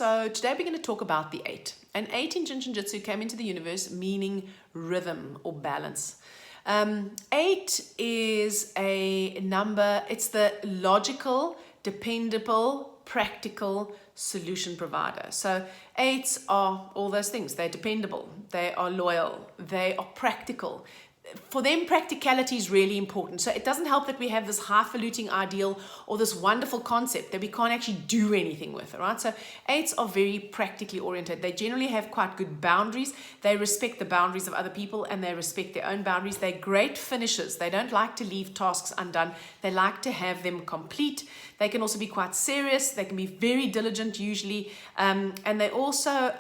So today we're going to talk about the 8. And 8 in Jin Shin Jyutsu came into the universe meaning rhythm or balance. 8 is a number, it's the logical, dependable, practical solution provider. So 8s are all those things. They're dependable, they are loyal, they are practical. For them, practicality is really important. So it doesn't help that we have this highfalutin ideal or this wonderful concept that we can't actually do anything with, right? So 8s are very practically oriented. They generally have quite good boundaries. They respect the boundaries of other people and they respect their own boundaries. They're great finishers. They don't like to leave tasks undone. They like to have them complete. They can also be quite serious. They can be very diligent usually. And they also,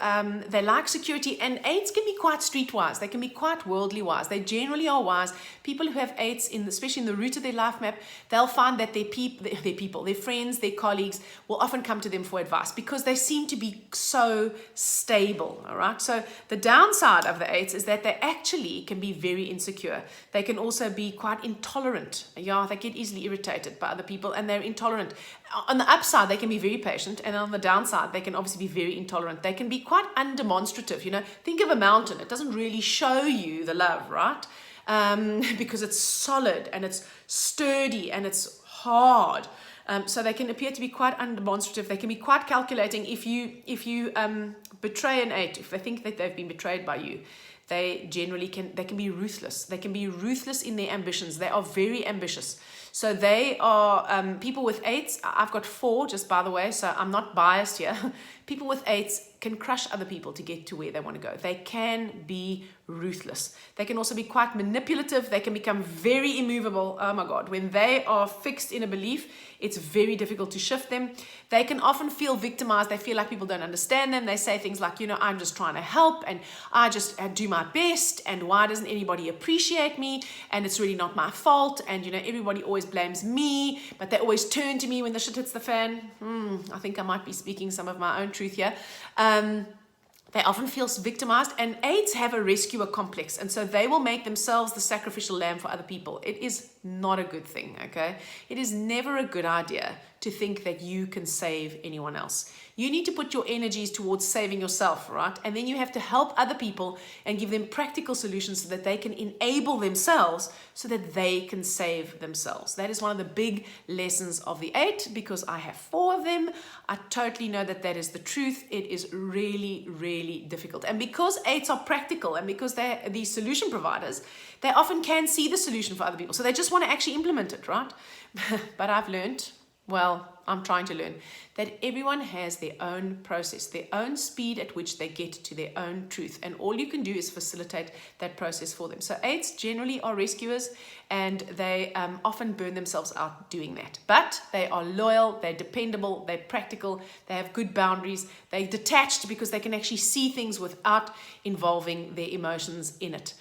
they like security. And 8s can be quite streetwise. They can be quite worldly wise. They generally are wise. People who have 8s, especially in the root of their life map, they'll find that their people, their friends, their colleagues will often come to them for advice because they seem to be so stable, all right? So the downside of the 8s is that they actually can be very insecure. They can also be quite intolerant. Yeah, they get easily irritated by other people and they're intolerant. On the upside, they can be very patient, and on the downside, they can obviously be very intolerant. They can be quite undemonstrative. You know, think of a mountain. It doesn't really show you the love, right? Because it's solid and it's sturdy and it's hard. So they can appear to be quite undemonstrative. They can be quite calculating. If you betray an 8, if they think that they've been betrayed by you, they generally can be ruthless. They can be ruthless in their ambitions. They are very ambitious. So they are people with 8s. I've got 4, just by the way, so I'm not biased here. People with 8s can crush other people to get to where they want to go. They can be ruthless. They can also be quite manipulative. They can become very immovable. Oh my God, when they are fixed in a belief, it's very difficult to shift them. They can often feel victimized. They feel like people don't understand them. They say things like, you know, I'm just trying to help and I just do my best, and why doesn't anybody appreciate me, and it's really not my fault, and you know, everybody always blames me, but they always turn to me when the shit hits the fan. I think I might be speaking some of my own truth here. They often feel victimized, and 8s have a rescuer complex, and so they will make themselves the sacrificial lamb for other people. It is not a good thing, okay? It is never a good idea to think that you can save anyone else. You need to put your energies towards saving yourself, right? And then you have to help other people and give them practical solutions so that they can enable themselves so that they can save themselves. That is one of the big lessons of the 8, because I have 4 of them. I totally know that that is the truth. It is really, really difficult. And because 8s are practical and because they're these solution providers, they often can see the solution for other people. So they just want to actually implement it, right? But I've learned, well, I'm trying to learn, that everyone has their own process, their own speed at which they get to their own truth. And all you can do is facilitate that process for them. So 8s generally are rescuers, and they often burn themselves out doing that. But they are loyal, they're dependable, they're practical, they have good boundaries, they're detached because they can actually see things without involving their emotions in it.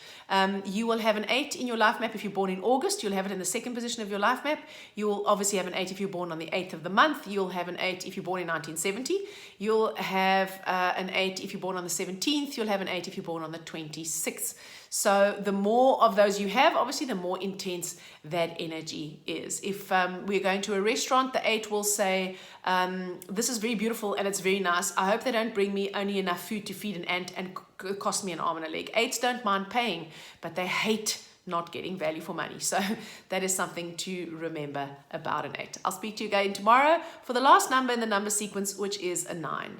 You will have an 8 in your life map if you're born in August. You'll have it in the 2nd position of your life map. You will obviously have an 8 if you're born on the 8th of the month. You'll have an 8 if you're born in 1970. You'll have an 8 if you're born on the 17th. You'll have an 8 if you're born on the 26th. So the more of those you have, obviously the more intense that energy is. If we're going to a restaurant, the 8 will say, this is very beautiful and it's very nice. I hope they don't bring me only enough food to feed an ant and cost me an arm and a leg. 8s don't mind paying, but they hate not getting value for money. So that is something to remember about an 8. I'll speak to you again tomorrow for the last number in the number sequence, which is a 9.